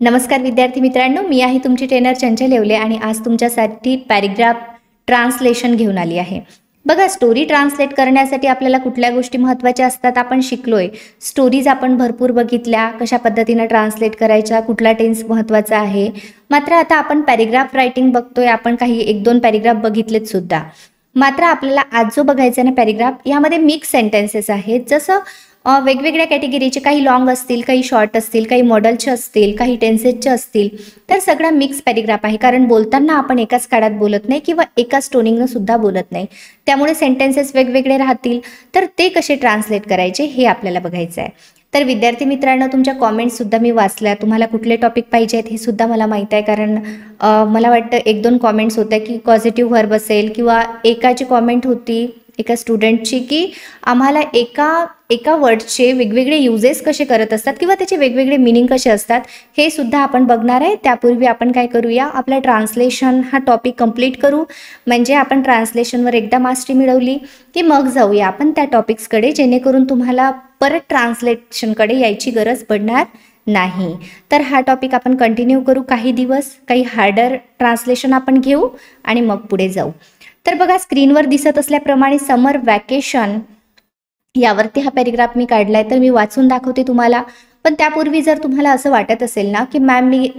नमस्कार विद्यार्थी मित्रांनो, मी आहे तुमची ट्रेनर चंचल येवले आणि आज तुमच्यासाठी पॅराग्राफ ट्रान्सलेशन घेऊन आली आहे। बघा, स्टोरी ट्रान्सलेट करण्यासाठी आपल्याला कुठल्या गोष्टी महत्त्वाच्या असतात आपण शिकलोय। स्टोरीज आपण भरपूर बघितल्या, कशा पद्धतीने ट्रान्सलेट करायच्या, कुठला टेन्स महत्त्वाचा आहे। मात्र आता आपण पॅराग्राफ रायटिंग बघतोय, आपण काही 1-2 पॅराग्राफ बघितलेत सुद्धा। मात्र आपल्याला आज जो बघायचा ना पॅराग्राफ, यामध्ये मिक्स सेंटेन्सेस आहेत। जसं वेगवेगळ्या कॅटेगरीचे, काही लॉंग असतील, काही शॉर्ट असतील, काही मॉडलचे असतील, काही टेन्सेसचे असतील, तर सगळा मिक्स पॅराग्राफ आहे। कारण बोलताना आपण एकाच काळात बोलत नाही किंवा एकाच टोनिंगनं सुद्धा बोलत नाही, त्यामुळे सेंटेन्सेस वेगवेगळे राहतील। तर ते कसे ट्रान्सलेट करायचे हे आपल्याला बघायचं आहे। तर विद्यार्थी मित्रांनो, तुमच्या कॉमेंट्स सुद्धा मी वाचल्या, तुम्हाला कुठले टॉपिक पाहिजे आहेत हे सुद्धा मला माहीत आहे। कारण मला वाटतं 1-2 कॉमेंट्स होत्या की पॉझिटिव्ह व्हर्ब असेल, किंवा एकाची कॉमेंट होती एका स्टुडंटची की आम्हाला एका वर्डचे वेगवेगळे युजेस कसे करत असतात किंवा त्याचे वेगवेगळे मीनिंग कसे असतात हे सुद्धा आपण बघणार आहे। त्यापूर्वी आपण काय करूया, आपला ट्रान्सलेशन हा टॉपिक कंप्लीट करू। म्हणजे आपण ट्रान्सलेशनवर एकदा मास्टरी मिळवली की मग जाऊया आपण त्या टॉपिक्सकडे, जेणेकरून तुम्हाला परत ट्रान्सलेशनकडे यायची गरज पडणार नाही। तर हा टॉपिक आपण कंटिन्यू करू काही दिवस, काही हार्डर ट्रान्सलेशन आपण घेऊ आणि मग पुढे जाऊ। तर बघा, स्क्रीनवर दिसत असल्याप्रमाणे समर वॅकेशन यावरती हा पॅराग्राफ मी काढलाय, तर मी वाचून दाखवते तुम्हाला। पण त्यापूर्वी जर तुम्हाला असं वाटत असेल ना की मॅम मी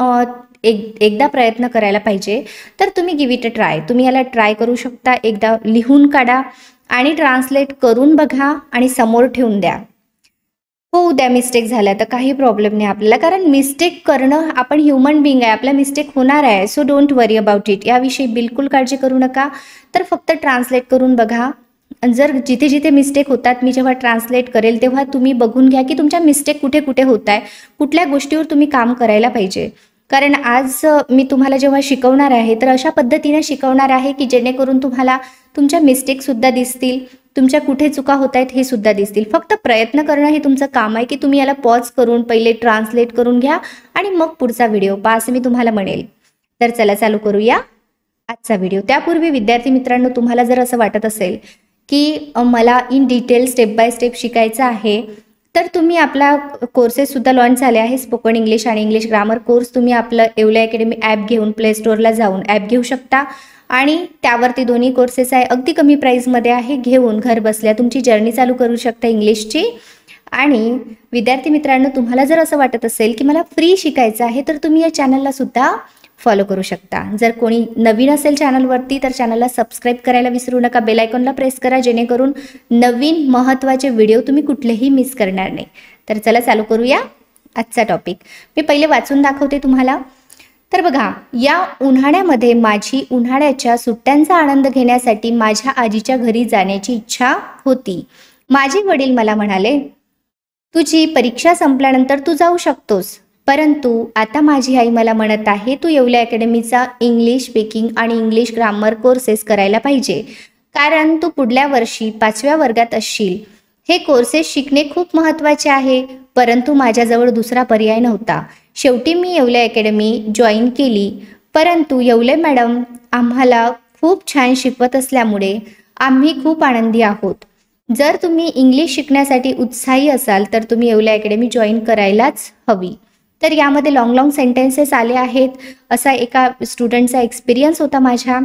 एकदा प्रयत्न करायला पाहिजे, तर तुम्ही गिव्ह इट अ ट्राय, तुम्ही याला ट्राय करू शकता। एकदा लिहून काढा आणि ट्रान्सलेट करून बघा आणि समोर ठेवून द्या। होऊ द्या मिस्टेक झाल्या तर काही प्रॉब्लेम नाही आपल्याला, कारण मिस्टेक करणं, आपण ह्युमन बिंग आहे, आपल्या मिस्टेक होणार आहे। So don't worry about it, याविषयी बिलकुल काळजी करू नका। तर फक्त ट्रान्सलेट करून बघा। जर जिथे जिथे मिस्टेक होतात, मी जेव्हा ट्रान्सलेट करेल तेव्हा तुम्ही बघून घ्या की तुमच्या मिस्टेक कुठे कुठे होत आहे, कुठल्या गोष्टीवर तुम्ही काम करायला पाहिजे। कारण आज मी तुम्हाला जेव्हा शिकवणार आहे तर अशा पद्धतीने शिकवणार आहे की जेणेकरून तुम्हाला तुमच्या मिस्टेकसुद्धा दिसतील, तुमच्या कुठे चुका होत आहेत हे सुद्धा दिसतील। फक्त प्रयत्न करणं हे तुमचं काम आहे की तुम्ही याला पॉज करून पहिले ट्रान्सलेट करून घ्या आणि मग पुढचा व्हिडिओ पहा, असं मी तुम्हाला म्हणेल। तर चला चालू करूया आजचा व्हिडिओ। त्यापूर्वी विद्यार्थी मित्रांनो, तुम्हाला जर असं वाटत असेल की मला in detail step by step शिकायचं आहे, तर तुम्ही आपला कोर्सेस सुद्धा लॉन्च झाले आहे। स्पोकन इंग्लिश आणि इंग्लिश ग्रामर कोर्स तुम्ही आपलं येवले अकॅडमी ॲप घेऊन प्ले स्टोअरला जाऊन ॲप घेऊ शकता आणि त्यावरती दोन्ही कोर्सेस आहे, अगदी कमी प्राईजमध्ये आहे। घेऊन घर बसल्या तुमची जर्नी चालू करू शकता इंग्लिशची। आणि विद्यार्थी मित्रांनो, तुम्हाला जर असं वाटत असेल की मला फ्री शिकायचं आहे, तर तुम्ही या चॅनलला सुद्धा फॉलो करू शकता। जर कोणी नवीन असेल चॅनलवरती तर चॅनलला सबस्क्राईब करायला विसरू नका, बेल आयकॉनला प्रेस करा, जेणेकरून नवीन महत्त्वाचे व्हिडिओ तुम्ही कुठलेही मिस करणार नाही। तर चला चालू करूया आजचा टॉपिक। मी पहिले वाचून दाखवते तुम्हाला। तर बघा, या उन्हाळ्यामध्ये माझी उन्हाळ्याच्या सुट्ट्यांचा आनंद घेण्यासाठी माझ्या आजीच्या घरी जाण्याची इच्छा होती। माझे वडील मला म्हणाले, तुझी परीक्षा संपल्यानंतर तू जाऊ शकतोस, परंतु आता माझी आई मला म्हणत आहे तू येवले अकॅडमीचा इंग्लिश स्पीकिंग आणि इंग्लिश ग्रामर कोर्सेस करायला पाहिजे, कारण तू पुढल्या वर्षी 5व्या वर्गात असशील। हे कोर्सेस शिकणे खूप महत्त्वाचे आहे, परंतु माझ्याजवळ दुसरा पर्याय नव्हता। शेवटी मी येवले अकॅडमी जॉईन केली, परंतु येवले मॅडम आम्हाला खूप छान शिकवत असल्यामुळे आम्ही खूप आनंदी आहोत। जर तुम्ही इंग्लिश शिकण्यासाठी उत्साही असाल तर तुम्ही येवले अकॅडमी जॉईन करायलाच हवी। तर यामध्ये लॉंग सेंटेन्सेस आले आहेत। असा एका स्टुडंटचा एक्सपिरियन्स होता माझ्या,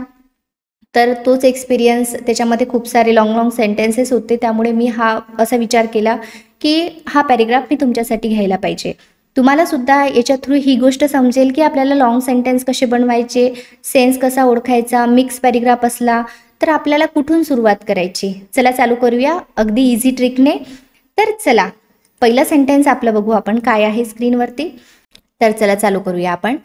तर तोच एक्सपिरियन्स, त्याच्यामध्ये खूप सारे लॉंग सेंटेन्सेस होते, त्यामुळे मी असा विचार केला की हा पॅराग्राफ मी तुमच्यासाठी घ्यायला पाहिजे। तुम्हाला सुद्धा याच्या थ्रू ही गोष्ट समजेल की आपल्याला लॉंग सेंटेन्स कसे बनवायचे, सेन्स कसा ओळखायचा, मिक्स पॅराग्राफ असला तर आपल्याला कुठून सुरुवात करायची। चला चालू करूया अगदी इझी ट्रिकने। तर चला, पहिलं सेंटेन्स आपलं बघू आपण काय आहे स्क्रीनवरती। तर चला चालू करूया आपण।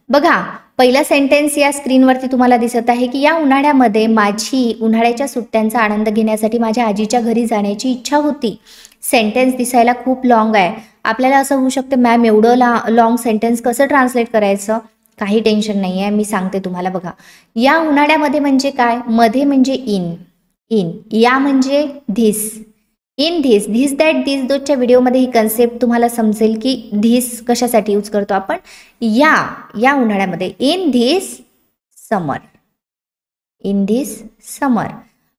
बघा, पहिला सेंटेन्स या स्क्रीनवरती तुम्हाला दिसत आहे की या उन्हाळ्यामध्ये माझी उन्हाळ्याच्या सुट्ट्यांचा आनंद घेण्यासाठी माझ्या आजीच्या घरी जाण्याची इच्छा होती। सेंटेन्स दिसायला खूप लॉंग आहे, आपल्याला असं होऊ शकतं मॅम एवढं लॉंग सेंटेन्स कसं ट्रान्सलेट करायचं। काही टेन्शन नाही आहे, मी सांगते तुम्हाला। बघा, या उन्हाळ्यामध्ये म्हणजे काय, मध्ये म्हणजे इन, या म्हणजे this, in this that this दोच्या व्हिडिओमध्ये ही कन्सेप्ट तुम्हाला समजेल की धिस कशासाठी यूज करतो आपण। या उन्हाळ्यामध्ये इन धिस समर।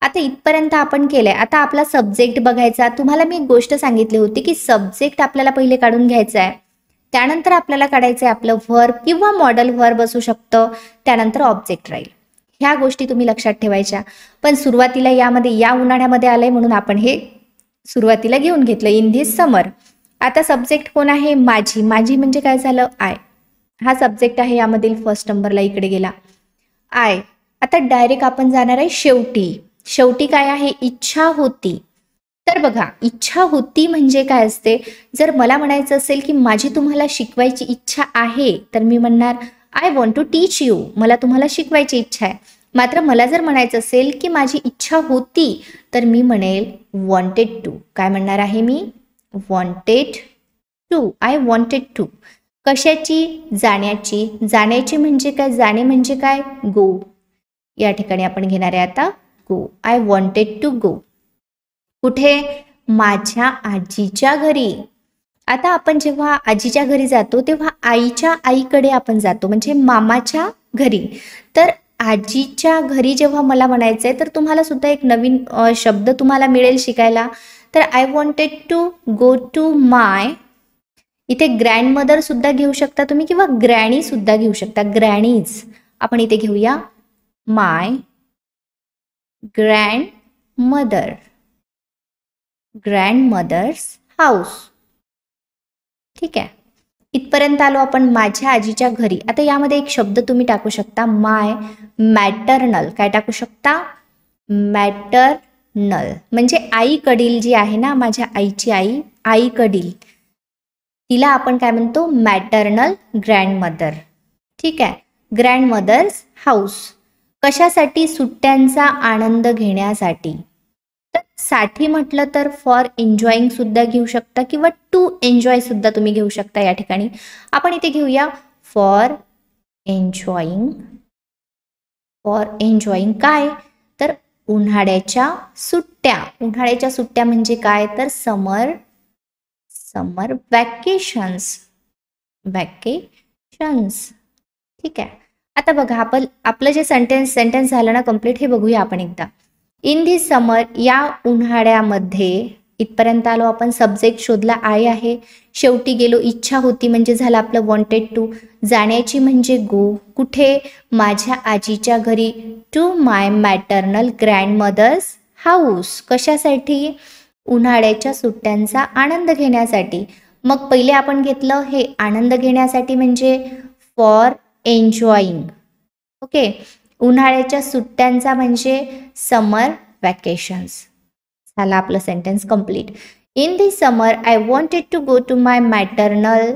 आता इथपर्यंत आपण केलंय। आता आपला सब्जेक्ट बघायचा। तुम्हाला मी एक गोष्ट सांगितली होती की सब्जेक्ट आपल्याला पहिले काढून घ्यायचा आहे। त्यानंतर आपल्याला काढायचं आहे आपलं व्हर्ब किंवा मॉडल व्हर्ब असू शकतं, त्यानंतर ऑब्जेक्ट राहील. ह्या गोष्टी तुम्ही लक्षात ठेवायच्या. पण सुरुवातीला यामध्ये या उन्हाळ्यामध्ये आलंय म्हणून आपण हे सुरुवातीला घेऊन घेतलं, इन धिस समर. आता सब्जेक्ट कोण आहे? माझी. माझी म्हणजे काय झालं? आय. हा सब्जेक्ट आहे, यामधील फर्स्ट नंबरला इकडे गेला आय. आता डायरेक्ट आपण जाणार आहे शेवटी. शेवटी काय आहे? इच्छा होती. तर बघा, इच्छा होती म्हणजे काय असते? जर मला म्हणायचं असेल की माझी तुम्हाला शिकवायची इच्छा आहे, तर मी म्हणणार I want to teach you. मला तुम्हाला शिकवायची इच्छा आहे. मात्र मला जर म्हणायचं असेल की माझी इच्छा होती, तर मी म्हणेल वॉन्टेड टू. काय म्हणणार आहे मी? Wanted to. I wanted to. कशाची? जाण्याची. जाण्याची म्हणजे काय? जाणे म्हणजे काय? गो. या ठिकाणी आपण घेणार आहे आता go. I wanted to go. कुठे? माझ्या आजीच्या घरी. आता आपण जेव्हा आजीच्या घरी जातो तेव्हा आईच्या आईकडे आपण जातो, म्हणजे मामाच्या घरी. तर आजीच्या घरी जेव्हा मला म्हणायचं आहे, तर तुम्हाला सुद्धा एक नवीन शब्द तुम्हाला मिळेल शिकायला. तर I wanted to go to my. इथे ग्रँडमदर सुद्धा घेऊ शकता तुम्ही किंवा ग्रॅणी सुद्धा घेऊ शकता. ग्रॅणीज आपण इथे घेऊया. माय ग्रँडमदर. Grandmothers house. ठीक आहे, इथपर्यंत आलो आपण माझ्या आजीच्या घरी. आता यामध्ये एक शब्द तुम्ही टाकू शकता, माय मॅटर्नल. काय टाकू शकता? मॅटर्नल म्हणजे आईकडील जी आहे ना, माझ्या आईची आई, आईकडील, तिला आपण काय म्हणतो? Maternal grandmother. ठीक आहे, ग्रँडमदर्स हाऊस. कशासाठी? सुट्ट्यांचा आनंद घेण्यासाठी. तर साठी म्हटलं तर फॉर एन्जॉईंग सुद्धा घेऊ शकता किंवा टू एन्जॉय सुद्धा तुम्ही घेऊ शकता. या ठिकाणी आपण इथे घेऊया फॉर एन्जॉईंग. फॉर एन्जॉईंग काय? तर उन्हाळ्याच्या सुट्ट्या. उन्हाळ्याच्या सुट्ट्या म्हणजे काय? तर समर वॅकेशन्स. वॅकेशन्स. ठीक आहे, आता बघा आपण आपलं जे सेंटेन्स झालं ना कंप्लीट, हे बघूया आपण एकदा. इन धिस समर, या उन्हाळ्यामध्ये. इथपर्यंत आलो आपण. सब्जेक्ट शोधला, आय आहे. शेवटी गेलो, इच्छा होती म्हणजे झालं आपलं वॉन्टेड टू. जाण्याची म्हणजे गो. कुठे? माझ्या आजीच्या घरी. To my maternal grandmother's house. कशासाठी? उन्हाळ्याच्या सुट्ट्यांचा आनंद घेण्यासाठी. मग पहिले आपण घेतलं हे आनंद घेण्यासाठी म्हणजे फॉर एन्जॉईंग. ओके, उन्हाळ्याच्या सुट्ट्यांचा म्हणजे समर वॅकेशन्स. झाला आपलं sentence complete. In this summer I wanted to go to my maternal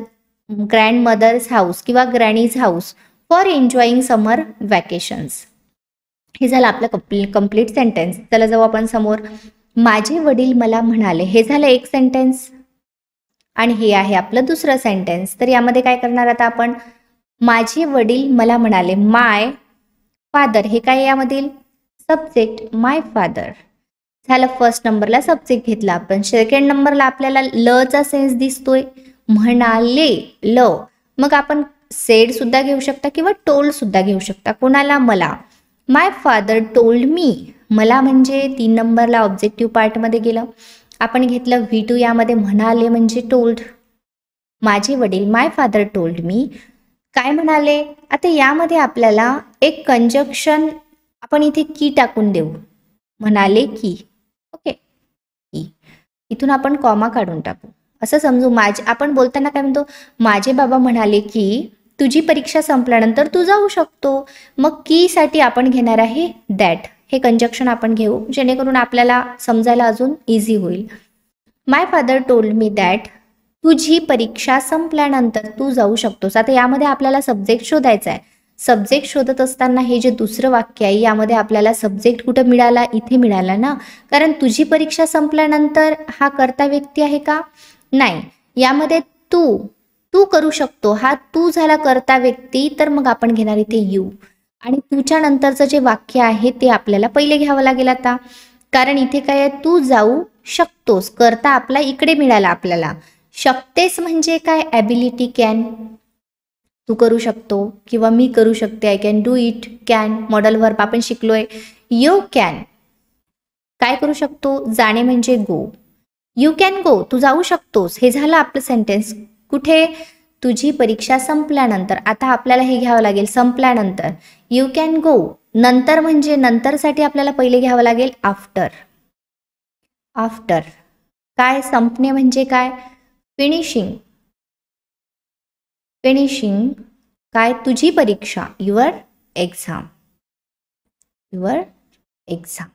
grandmother's house किंवा granny's house for enjoying summer vacations. हे झालं आपलं कंप्लीट सेंटेन्स. चला जाऊ आपण समोर. माझे वडील मला म्हणाले. हे झालं एक सेंटेन्स आणि हे आहे आपलं दुसरं सेंटेन्स. तर यामध्ये काय करणार आता आपण? माझे वडील मला म्हणाले. माय फादर हे काय? यामधील सब्जेक्ट माय फादर. झालं, फर्स्ट नंबरला सब्जेक्ट घेतला आपण. सेकंड नंबरला आपल्याला लचा सेन्स दिसतोय. म्हणाले, ल. मग आपण सेड सुद्धा घेऊ शकता किंवा टोल्ड सुद्धा घेऊ शकता. कोणाला? मला. माय फादर टोल्ड मी. मला म्हणजे 3 नंबरला ऑब्जेक्टिव्ह पार्टमध्ये गेलं. आपण घेतलं V2 यामध्ये. म्हणाले म्हणजे टोल्ड. माझे वडील माय फादर टोल्ड मी. काय म्हणाले? आता यामध्ये आपल्याला एक कंजक्शन आपण इथे की टाकून देऊ. म्हणाले की. ओके, की. इथून आपण कॉमा काढून टाकू. असं समजू, आपण बोलताना काय म्हणतो? माझे बाबा म्हणाले की तुझी परीक्षा संपल्यानंतर तू जाऊ शकतो. मग की साठी आपण घेणार आहे दॅट. हे कंजक्शन आपण घेऊ जेणेकरून आपल्याला समजायला अजून इझी होईल. माय फादर टोल्ड मी दॅट तुझी परीक्षा संपल्यानंतर तू जाऊ शकतोस. आता यामध्ये आपल्याला सब्जेक्ट शोधायचा आहे. सब्जेक्ट शोधत असताना हे जे दुसरं वाक्य आहे यामध्ये आपल्याला सब्जेक्ट कुठं मिळाला? इथे मिळाला ना, कारण तुझी परीक्षा संपल्यानंतर हा कर्ता व्यक्ती आहे का? नाही. यामध्ये तू करू शकतो. हा तू झाला कर्ता व्यक्ती, तर मग आपण घेणार इथे यू. आणि तुझ्या नंतरचं जे वाक्य आहे ते आपल्याला पहिले घ्यावं लागेल आता, कारण इथे काय आहे? तू जाऊ शकतोस. कर्ता आपला इकडे मिळाला आपल्याला. शकतेस म्हणजे काय? Ability, can. तू करू शकतो किंवा मी करू शकते. I can do it. Can modal verb आपण शिकलोय. यू कॅन काय करू शकतो? जाणे म्हणजे गो. यू कॅन गो. तू जाऊ शकतोस. हे झालं आपलं सेंटेन्स. कुठे? तुझी परीक्षा संपल्यानंतर. आता आपल्याला हे घ्यावं लागेल संपल्यानंतर. यू कॅन गो. नंतर म्हणजे नंतरसाठी आपल्याला पहिले घ्यावं लागेल आफ्टर. आफ्टर काय संपणे म्हणजे काय फिनिशिंग. फिनिशिंग काय तुझी परीक्षा युअर एक्झाम. युअर एक्झाम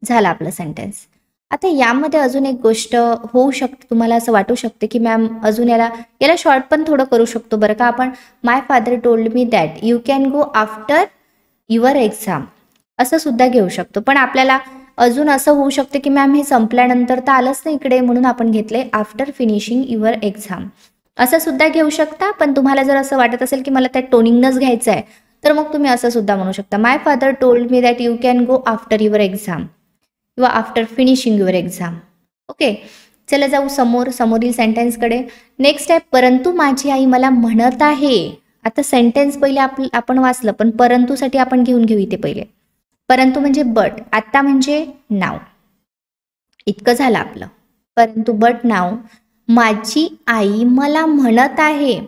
झालं आपलं सेंटेन्स. आता यामध्ये अजून एक गोष्ट होऊ शकते, तुम्हाला असं वाटू शकते की मॅम अजून याला शॉर्ट पण थोडं करू शकतो बरं का आपण. My father told me that you can go after your exam असं सुद्धा घेऊ शकतो. पण आपल्याला अजून असं होऊ शकतं की मॅम हे संपल्यानंतर तर आलंच नाही इकडे, म्हणून आपण घेतले आफ्टर फिनिशिंग युअर एक्झाम असं सुद्धा घेऊ शकता. पण तुम्हाला जर असं वाटत असेल की मला त्या टोनिंगनंच घ्यायचं आहे तर मग तुम्ही असं सुद्धा म्हणू शकता. My father told me that you can go after your exam किंवा after finishing your exam. Okay, चला जाऊ समोरील सेंटेन्सकडे. नेक्स्ट आहे परंतु माझी आई मला म्हणत आहे. आता सेंटेन्स पहिले आपण वाचलं, पण परंतुसाठी आपण घेऊन घेऊ इथे पहिले. परंतु म्हणजे बट, आता म्हणजे नाव. इतकं झालं आपलं. परंतु बट नाव. माझी आई मला म्हणत आहे.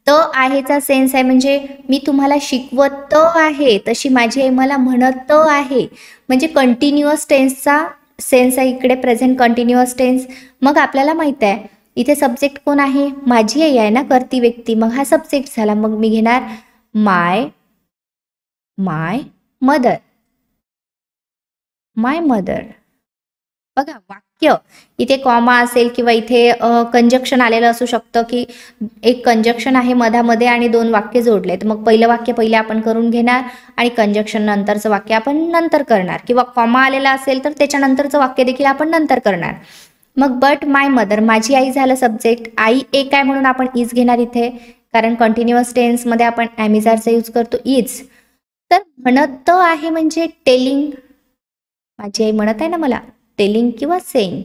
त आहेचा सेन्स आहे म्हणजे मी तुम्हाला शिकवत आहे, तशी माझी आई मला म्हणत आहे म्हणजे कंटिन्युअस टेन्सचा सेन्स आहे इकडे, प्रेझेंट कंटिन्युअस टेन्स. मग आपल्याला माहित आहे इथे सब्जेक्ट कोण आहे, माझी आई आहे ना, करती व्यक्ती, मग हा सब्जेक्ट झाला. मग मी घेणार माय मदर. माय मदर. बघा वाक्य इथे कॉमा असेल किंवा इथे कंजक्शन आलेलं असू शकतं की एक कंजक्शन आहे मधामध्ये आणि दोन वाक्य जोडलेत. मग पहिलं वाक्य पहिले आपण करून घेणार आणि कंजक्शन नंतरचं वाक्य आपण नंतर करणार, किंवा कॉमा आलेला असेल तर त्याच्यानंतरचं वाक्य देखील आपण नंतर करणार. मग बट माय मदर, माझी आई झालं सब्जेक्ट. आई एक आहे म्हणून आपण इज घेणार इथे, कारण कंटिन्युअस टेन्समध्ये आपण ॲमिजारचा यूज करतो इज. तर म्हणत आहे म्हणजे टेलिंग. माझी आई म्हणत आहे ना मला, टेलिंग किंवा सेइंग.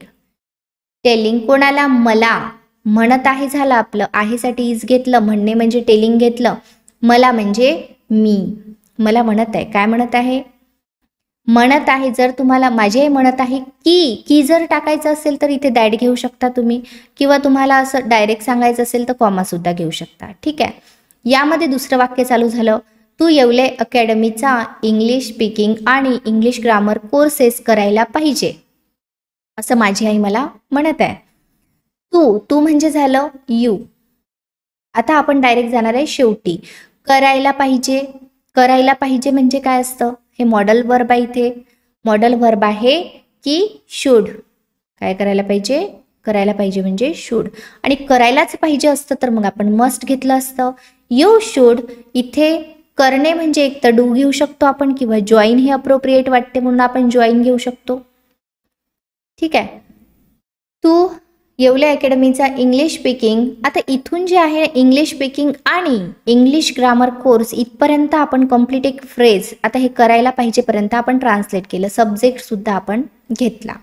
टेलिंग कोणाला, मला. म्हणत आहे झालं आपलं, आहेसाठी इज घेतलं, म्हणणे म्हणजे टेलिंग घेतलं, मला म्हणजे मी. मला म्हणत आहे, काय म्हणत आहे, म्हणत आहे. जर तुम्हाला माझी आई म्हणत आहे की जर टाकायचं असेल तर इथे दॅट घेऊ शकता तुम्ही, किंवा तुम्हाला असं डायरेक्ट सांगायचं असेल तर कॉमा सुद्धा घेऊ शकता. ठीक आहे. यामध्ये दुसरं वाक्य चालू झालं, तू येवले अकॅडमीचा इंग्लिश स्पीकिंग आणि इंग्लिश ग्रामर कोर्सेस करायला पाहिजे असं माझी आई मला म्हणत आहे. तू म्हणजे झालं यू. आता आपण डायरेक्ट जाणार आहे शेवटी. करायला पाहिजे. करायला पाहिजे म्हणजे काय असतं, हे मॉडल वर्ब आहे. इथे मॉडल वर्ब आहे की शुड. काय करायला पाहिजे, करायला पाहिजे म्हणजे शुड. आणि करायलाच पाहिजे असतं तर मग आपण मस्ट घेतलं असतं. You should. इथे करणे म्हणजे एक तर डू घेऊ शकतो आपण, किंवा जॉईन हे अप्रोप्रिएट वाटते म्हणून आपण जॉईन घेऊ शकतो. ठीक आहे. तू येवले अकॅडमीचा इंग्लिश स्पीकिंग. आता इथून जे आहे इंग्लिश स्पीकिंग आणि इंग्लिश ग्रामर कोर्स इथपर्यंत आपण कम्प्लीट एक फ्रेज, आता हे करायला पाहिजेपर्यंत आपण ट्रान्सलेट केलं, सब्जेक्ट सुद्धा आपण घेतला.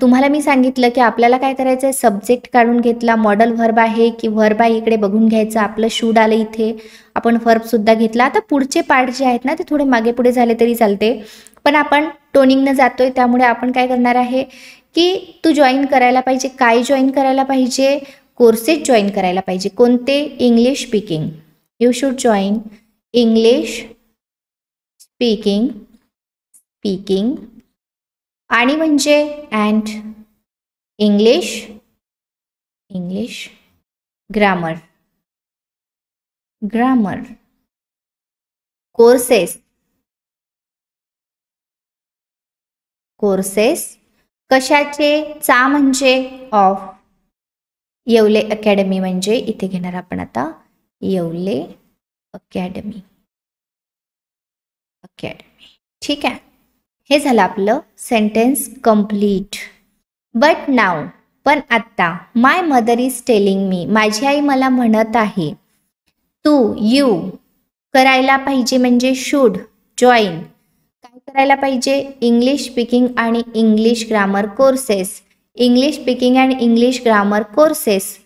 तुम्हाला मी सांगितलं की आपल्याला काय करायचं आहे, सब्जेक्ट काढून घेतला, मॉडल व्हर्ब आहे की व्हर्ब आहे इकडे बघून घ्यायचं. आपलं शूड आलं इथे, आपण व्हर्ब सुद्धा घेतला. आता पुढचे पार्ट जे आहेत ना ते थोडे मागे पुढे झाले तरी चालते, पण आपण टोनिंगनं जातोय त्यामुळे आपण काय करणार आहे की तू जॉईन करायला पाहिजे. काय जॉईन करायला पाहिजे, कोर्सेस जॉईन करायला पाहिजे. कोणते, English speaking. You should join English speaking आणि म्हणजे अँड इंग्लिश ग्रामर कोर्सेस कशाचे, चा म्हणजे ऑफ, येवले अकॅडमी म्हणजे इथे घेणार आपण आता येवले अकॅडमी. ठीक आहे. हे झालं आपलं सेंटेन्स कंप्लीट. बट नाव, पण आता, माय मदर इज टेलिंग मी, माझी आई मला म्हणत आहे. तू, यू, करायला पाहिजे म्हणजे शूड, जॉईन. काय करायला पाहिजे, इंग्लिश स्पीकिंग आणि English grammar courses. English speaking and English grammar courses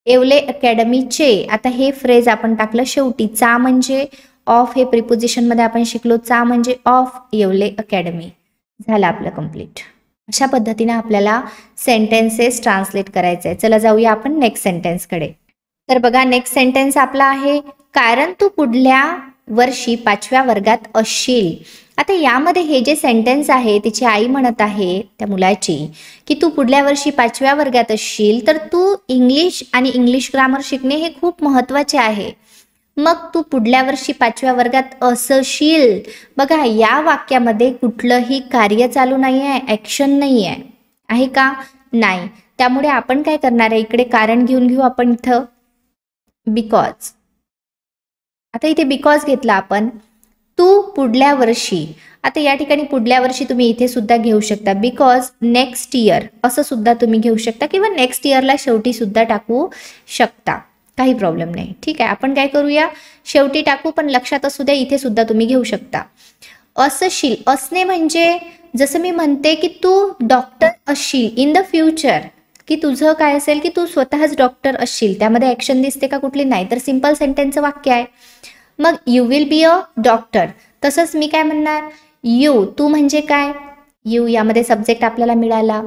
Yewale अकॅडमीचे. आता हे फ्रेज आपण टाकलं शेवटी. चा म्हणजे ऑफ, हे प्रिपोजिशन मध्ये आपण शिकलो, चा म्हणजे ऑफ येवले अकॅडमी. झालं आपलं कंप्लीट. अशा पद्धतीने आपल्याला सेंटेन्सेस ट्रान्सलेट करायचे आहे. चला जाऊया आपण नेक्स्ट सेंटेन्सकडे. तर बघा नेक्स्ट सेंटेन्स आपला आहे, कारण तू पुढल्या वर्षी 5व्या वर्गात असशील. आता यामध्ये हे जे सेंटेन्स आहे तिची आई म्हणत आहे त्या मुलाची की तू पुढल्या वर्षी 5व्या वर्गात असशील, तर तू इंग्लिश आणि इंग्लिश ग्रामर शिकणे हे खूप महत्त्वाचे आहे. मग तू पुढल्या वर्षी 5व्या वर्गात असशील. बघा या वाक्यामध्ये कुठलंही कार्य चालू नाही आहे, ॲक्शन नाही आहे का? नाही. त्यामुळे आपण काय करणार आहे, इकडे कारण घेऊन घेऊ आपण इथं बिकॉज. आता इथे बिकॉज घेतला आपण. तू पुढल्या वर्षी, आता या ठिकाणी पुढल्या वर्षी तुम्ही इथे सुद्धा घेऊ शकता बिकॉज नेक्स्ट इयर असं सुद्धा तुम्ही घेऊ शकता, किंवा नेक्स्ट इयरला शेवटी सुद्धा टाकू शकता, काही प्रॉब्लेम नाही. ठीक आहे, आपण काय करूया, शेवटी टाकू, पण लक्षात असू द्या इथे सुद्धा तुम्ही घेऊ शकता. असशील, असणे म्हणजे जसं मी म्हणते की तू डॉक्टर असशील इन द फ्युचर, की तुझं काय असेल की तू स्वतःच डॉक्टर असशील. त्यामध्ये ॲक्शन दिसते का कुठली? नाही. तर सिंपल सेंटेन्सचं वाक्य आहे. मग you will be a doctor. तसंच मी काय म्हणणार, यू, तू म्हणजे काय, यू यामध्ये सब्जेक्ट आपल्याला मिळाला.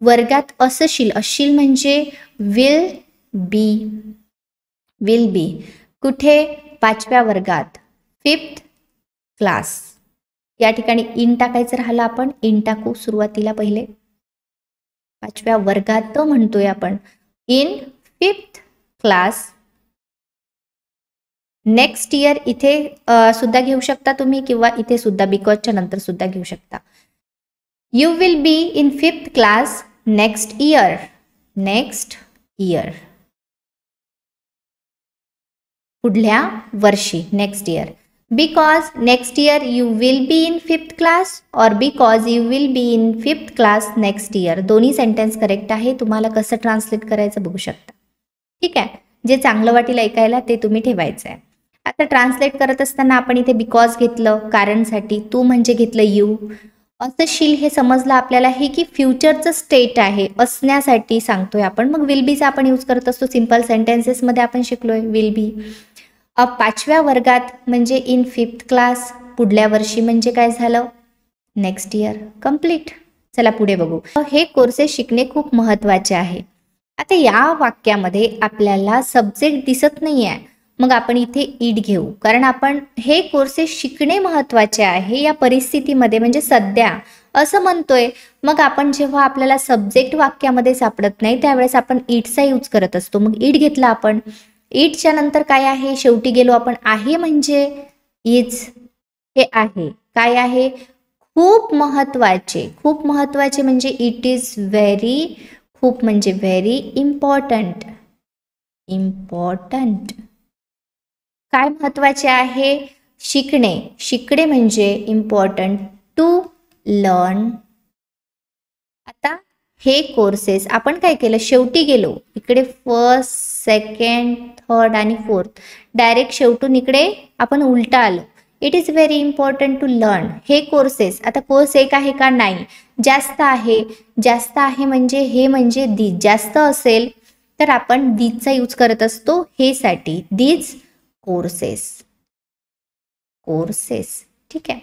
वर्गात असशील, असशील म्हणजे विल बी. विल बी कुठे? 5व्या वर्गात, 5th क्लास. या ठिकाणी इन टाकायचं राहिलं, आपण इन टाकू सुरुवातीला पहिले. 5व्या वर्गात म्हणतोय आपण, in 5th class. Next year इथे सुद्धा घेऊ शकता तुम्ही, किंवा इथे सुद्धा बिकॉजच्या नंतर सुद्धा घेऊ शकता. You will be in 5th class next year. Next year पुढल्या वर्षी, next year. Because next year you will be in 5th class, और because you will be in 5th class next year. दोन्ही सेंटेन्स करेक्ट आहे. तुम्हाला कसं translate करायचं बघू शकता. ठीक आहे, जे चांगलं वाटेल ऐकायला ते तुम्ही ठेवायचं आहे. आता ट्रान्सलेट करत असताना आपण इथे बिकॉज घेतलं कारणसाठी, तू म्हणजे घेतलं यू. असशील हे समजलं आपल्याला, हे की फ्युचरचं स्टेट आहे, असण्यासाठी सांगतोय आपण. मग विल बीचा आपण यूज करत असतो सिंपल सेंटेन्सेसमध्ये, आपण शिकलोय विल बी. 5व्या वर्गात म्हणजे इन 5th क्लास, पुढल्या वर्षी म्हणजे काय झालं, नेक्स्ट इयर. कम्प्लीट. चला पुढे बघू. हे कोर्सेस शिकणे खूप महत्त्वाचे आहे. आता या वाक्यामध्ये आपल्याला सब्जेक्ट दिसत नाही आहे, मग आपण इथे इट घेऊ, कारण आपण हे कोर्सेस शिकणे महत्त्वाचे आहे या परिस्थितीमध्ये, म्हणजे सध्या असं म्हणतोय. मग आपण जेव्हा आपल्याला सब्जेक्ट वाक्यामध्ये सापडत नाही त्यावेळेस आपण इटचा यूज करत असतो. मग इट घेतला आपण. इटच्या नंतर काय आहे, शेवटी गेलो आपण, आहे म्हणजे इज. हे आहे काय आहे, खूप महत्त्वाचे. खूप महत्त्वाचे म्हणजे इट इज व्हेरी, खूप म्हणजे व्हेरी इम्पॉर्टंट. इम्पॉर्टंट काय महत्त्वाचे आहे, शिकणे. शिकणे म्हणजे इम्पॉर्टंट, टू लर्न. आता हे कोर्सेस आपण काय केलं, शेवटी गेलो. इकडे फर्स्ट, सेकंड, थर्ड आणि फोर्थ, डायरेक्ट शेवटून इकडे आपण उलटा आलो. It is very important to learn. हे कोर्सेस, आता कोर्स एक आहे का? नाही, जास्त आहे. जास्त आहे म्हणजे हे म्हणजे दीज. जास्त असेल तर आपण दीजचा यूज करत असतो हे साठी, दीज कोर्सेस. कोर्सेस. ठीक आहे,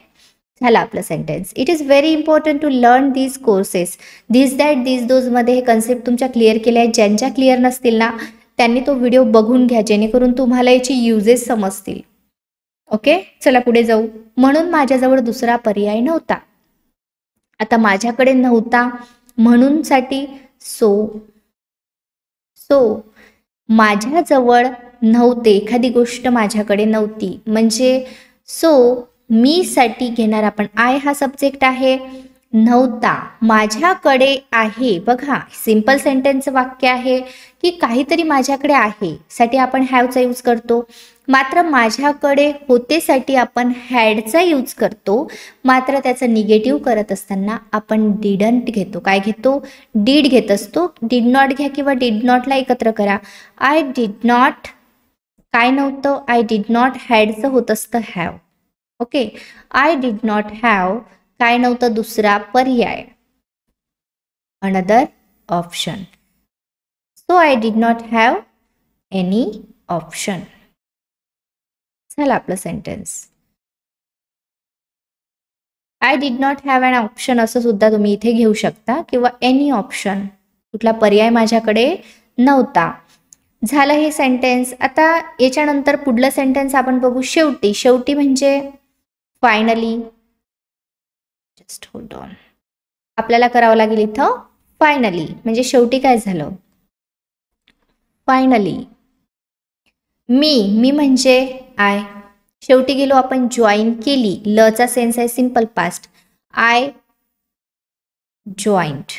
झालं आपलं sentence. It is very important to learn these courses. This that this those मध्ये हे कन्सेप्ट तुमच्या क्लिअर केले आहेत. ज्यांच्या क्लिअर नसतील ना त्यांनी तो व्हिडिओ बघून घ्या, जेणेकरून तुम्हाला याची युजेस समजतील. ओके, चला पुढे जाऊ. म्हणून माझ्याजवळ दुसरा पर्याय नव्हता. आता माझ्याकडे नव्हता म्हणून साठी सो. सो माझ्याजवळ नव्हते, एखादी गोष्ट माझ्याकडे नव्हती म्हणजे सो मी साठी घेणार आपण आय हा सब्जेक्ट आहे. नव्हता माझ्याकडे आहे. बघा सिंपल सेंटेन्स वाक्य आहे की काहीतरी माझ्याकडे आहे साठी आपण हॅवचा यूज करतो. मात्र माझ्याकडे होते साठी आपण हॅडचा यूज करतो. मात्र त्याचं निगेटिव्ह करत असताना आपण डिडंट घेतो. काय घेतो? डीड घेत असतो. डिड नॉट घ्या किंवा डिड नॉटला एकत्र करा. आय डिड नॉट काय नव्हतं, आय डिड नॉट हॅडचं होत असतं have. Okay, I did not have काय नव्हतं, दुसरा पर्याय, another option. So I did not have any option. झालं आपलं sentence. I did not have an option असं सुद्धा तुम्ही इथे घेऊ शकता, किंवा एनी ऑप्शन, कुठला पर्याय माझ्याकडे नव्हता. झालं हे सेंटेन्स. आता याच्यानंतर पुढलं सेंटेन्स आपण बघू. शेवटी. शेवटी म्हणजे फायनली. Just hold on. आपल्याला करावं लागेल इथं फायनली, म्हणजे शेवटी काय झालं, फायनली. मी म्हणजे आय. शेवटी गेलो आपण जॉईन केली. लचा सेन्स आहे simple past. I joined.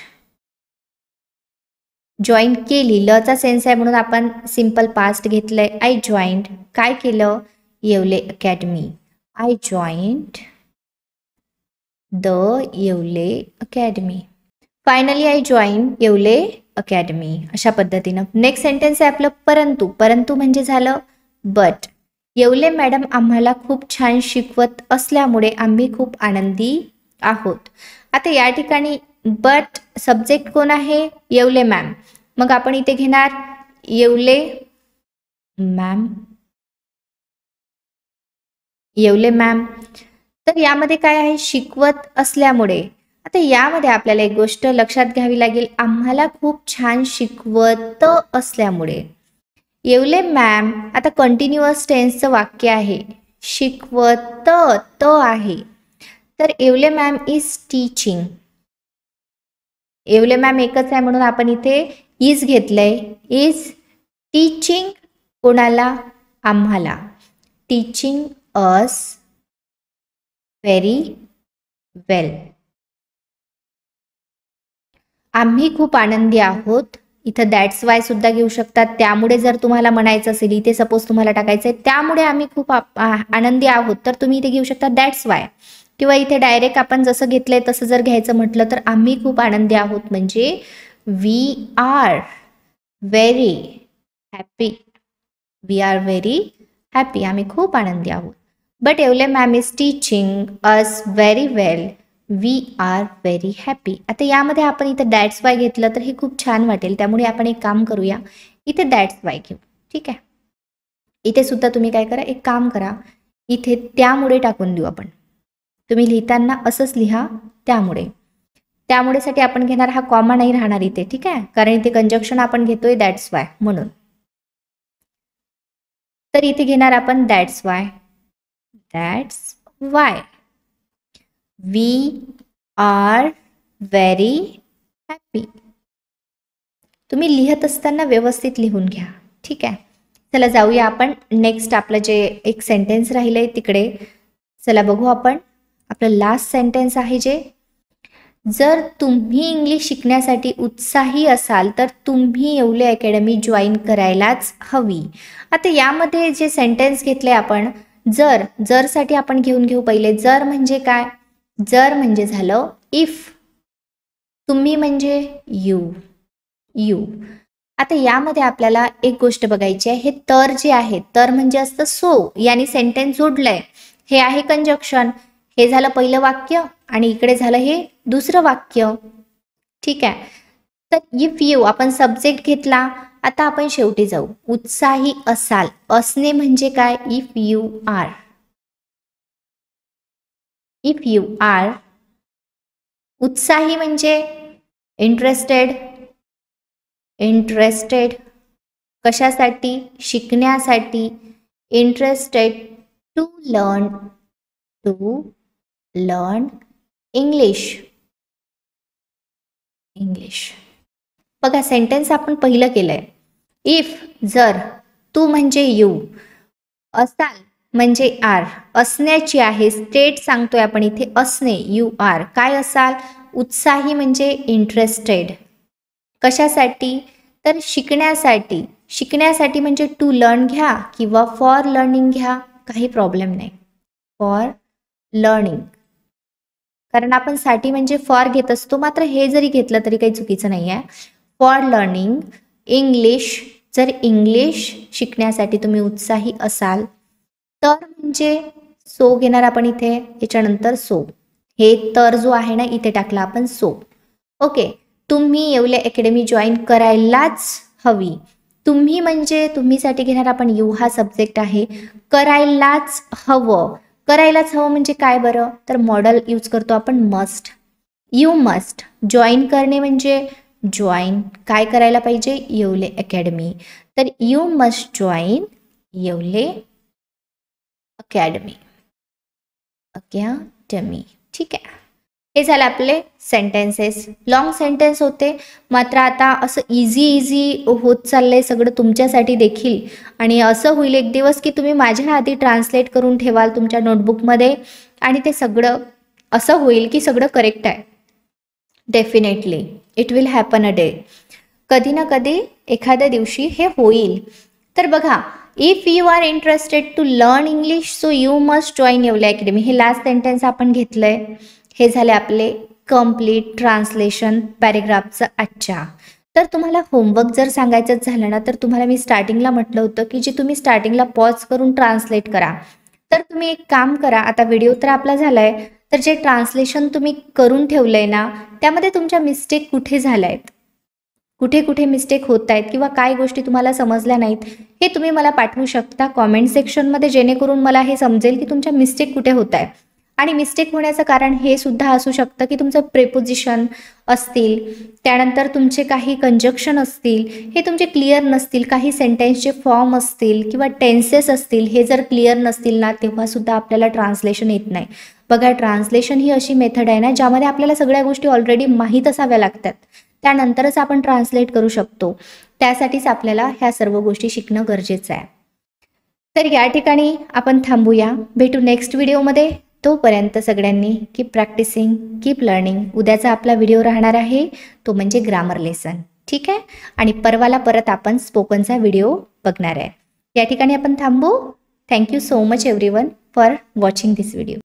Join केली, लचा सेन्स आहे म्हणून आपण सिंपल पास्ट घेतलंय. I joined. काय केलं, Yewale academy. I joined the Yewale academy. Finally I join Yewale academy. अशा पद्धतीनं. नेक्स्ट सेंटेन्स आहे आपलं परंतु. परंतु म्हणजे झालं बट. येवले मॅडम आम्हाला खूप छान शिकवत असल्यामुळे आम्ही खूप आनंदी आहोत. आता या ठिकाणी बट सब्जेक्ट कोण आहे, येवले मॅम. मग आपण इथे घेणार येवले मॅम. येवले मॅम. तर यामध्ये काय आहे, शिकवत असल्यामुळे. आता यामध्ये आपल्याला एक गोष्ट लक्षात घ्यावी लागेल, आम्हाला खूप छान शिकवत असल्यामुळे. येवले मॅम आता कंटिन्युअस टेन्सचं वाक्य आहे. शिकवत आहे. तर Yewale ma'am is teaching. Yewale ma'am एकच आहे म्हणून आपण इथे इज घेतलंय. इज टीचिंग कोणाला, आम्हाला. टीचिंग अस व्हेरी वेल. आम्ही खूप आनंदी आहोत. इथं दॅट्स वाय सुद्धा घेऊ शकतात. त्यामुळे जर तुम्हाला म्हणायचं असेल, इथे सपोज तुम्हाला टाकायचं आहे त्यामुळे आम्ही खूप आनंदी आहोत, तर तुम्ही इथे घेऊ शकता दॅट्स वाय. किंवा इथे डायरेक्ट आपण जसं घेतलंय तसं जर घ्यायचं म्हटलं तर आम्ही खूप आनंदी आहोत म्हणजे we are very happy. We are very happy. आम्ही खूप आनंदी आहोत. But Yewale ma'am is teaching us very well. We are very happy. आता यामध्ये आपण इथे दॅट्स वाय घेतलं तर हे खूप छान वाटेल. त्यामुळे आपण एक काम करूया, इथे दॅट्स वाय घेऊ. ठीक आहे. इथे सुद्धा तुम्ही काय करा, एक काम करा, इथे त्यामुळे टाकून देऊ आपण. तुम्ही लिहिताना असंच लिहा, त्यामुळे. त्यामुळेसाठी आपण घेणार, हा कॉमा नाही राहणार इथे. ठीक आहे, कारण इथे कंजक्शन आपण घेतोय दॅट्स वाय म्हणून. तर इथे घेणार आपण that's why. That's why we are very happy. तुम्ही लिहत असताना व्यवस्थित लिहून घ्या. ठीक आहे. चला जाऊया आपण नेक्स्ट. आपलं जे एक सेंटेन्स राहिलंय तिकडे. चला बघू आपण. आपलं लास्ट सेंटेन्स आहे जे, जर तुम्ही इंग्लिश शिकण्यासाठी उत्साही असाल तर तुम्ही येवले अकॅडमी जॉईन करायलाच हवी. आता यामध्ये जे सेंटेन्स घेतले आपण, जर साठी आपण घेऊ पहिले. जर म्हणजे काय, जर म्हणजे झालं इफ. तुम्ही म्हणजे यू. आता यामध्ये आपल्याला एक गोष्ट बघायची आहे. हे तर जे आहे, तर म्हणजे असतं सो, याने सेंटेन्स जोडलंय. हे आहे कंजक्शन. हे झालं पहिलं वाक्य आणि इकडे झालं हे दुसरं वाक्य. ठीक आहे. तर इफ यू आपण सब्जेक्ट घेतला. आता आपण शेवटी जाऊ. उत्साही असाल, असणे म्हणजे काय, if you are. If you are. उत्साही म्हणजे इंटरेस्टेड. कशासाठी, शिकण्यासाठी. Interested to learn English. बघा सेंटेन्स आपण पहिलं केलंय. इफ जर, तू म्हणजे यू, असाल म्हणजे आर. असण्याची आहे, स्टेट सांगतोय आपण इथे, असणे. You are. काय असाल, उत्साही म्हणजे इंटरेस्टेड. कशासाठी, तर शिकण्यासाठी. शिकण्यासाठी म्हणजे टू लर्न घ्या किंवा फॉर लर्निंग घ्या, काही प्रॉब्लेम नाही. फॉर लर्निंग, कारण आपण साठी म्हणजे फॉर घेत असतो. मात्र हे जरी घेतलं तरी काही चुकीचं नाही आहे. For learning English. जर इंग्लिश शिकण्यासाठी तुम्ही उत्साही असाल तर म्हणजे सो घेणार आपण इथे. याच्यानंतर सो, हे तर जो आहे ना इथे टाकला आपण सो. ओके. तुम्ही येवले अकॅडमी जॉईन करायलाच हवी. तुम्ही म्हणजे तुम्हीसाठी घेणार आपण यू, हा सब्जेक्ट आहे. करायलाच हवं. करायलाच हवं म्हणजे काय बरं, तर मॉडल यूज करतो आपण मस्ट. You must. जॉईन करणे म्हणजे जॉईन. काय करायला पाहिजे, येवले अकॅडमी. तर you must join Yewale academy. ठीक आहे. हे झालं आपले सेंटेन्सेस. लॉंग सेंटेन्स होते, मात्र आता असं इझी होत चाललंय सगळं तुमच्यासाठी देखील. आणि असं होईल एक दिवस की तुम्ही माझ्या आधी ट्रान्सलेट करून ठेवाल तुमच्या नोटबुकमध्ये, आणि ते सगळं असं होईल की सगळं करेक्ट आहे. Definitely it will happen a day. कधी ना कधी एखाद्या दिवशी हे होईल. तर बघा, if you are interested to learn English so you must join Yewale academy. हे लास्ट सेंटेन्स आपण घेतलंय. हे झाले आपले कम्प्लीट ट्रान्सलेशन पॅरेग्राफचं आजच्या. तर तुम्हाला होमवर्क जर सांगायचंच झालं ना, तर तुम्हाला मी स्टार्टिंगला म्हटलं होतं की जे तुम्ही स्टार्टिंगला पॉज करून ट्रान्सलेट करा. तर तुम्ही एक काम करा, आता व्हिडिओ तर आपला झालाय, तर जे ट्रान्सलेशन तुम्ही करून ठेवलंय ना, त्यामध्ये तुमच्या मिस्टेक कुठे झाल्या आहेत, कुठे कुठे मिस्टेक होत आहेत किंवा काय गोष्टी तुम्हाला समजल्या नाहीत, हे तुम्ही मला पाठवू शकता कॉमेंट सेक्शनमध्ये, जेणेकरून मला हे समजेल की तुमच्या मिस्टेक कुठे होत आहे. आणि मिस्टेक होण्याचं कारण हे सुद्धा असू शकतं की तुमचं प्रेपोजिशन असतील, त्यानंतर तुमचे काही कंजक्शन असतील, हे तुमचे क्लिअर नसतील, काही सेंटेन्सचे फॉर्म असतील किंवा टेन्सेस असतील, हे जर क्लिअर नसतील ना, तेव्हा सुद्धा आपल्याला ट्रान्सलेशन येत नाही. बघा, ट्रान्सलेशन ही अशी मेथड आहे ना, ज्यामध्ये आपल्याला सगळ्या गोष्टी ऑलरेडी माहीत असाव्या लागतात, त्यानंतरच आपण ट्रान्सलेट करू शकतो. त्यासाठीच आपल्याला ह्या सर्व गोष्टी शिकणं गरजेचं आहे. तर या ठिकाणी आपण थांबूया, भेटू नेक्स्ट व्हिडिओमध्ये. तोपर्यंत सगळ्यांनी कीप प्रॅक्टिसिंग, कीप लर्निंग. उद्याचा आपला व्हिडिओ राहणार आहे तो म्हणजे ग्रामर लेसन. ठीक आहे, आणि परवाला परत आपण स्पोकनचा व्हिडिओ बघणार आहे. या ठिकाणी आपण थांबू. Thank you so much everyone for watching this video.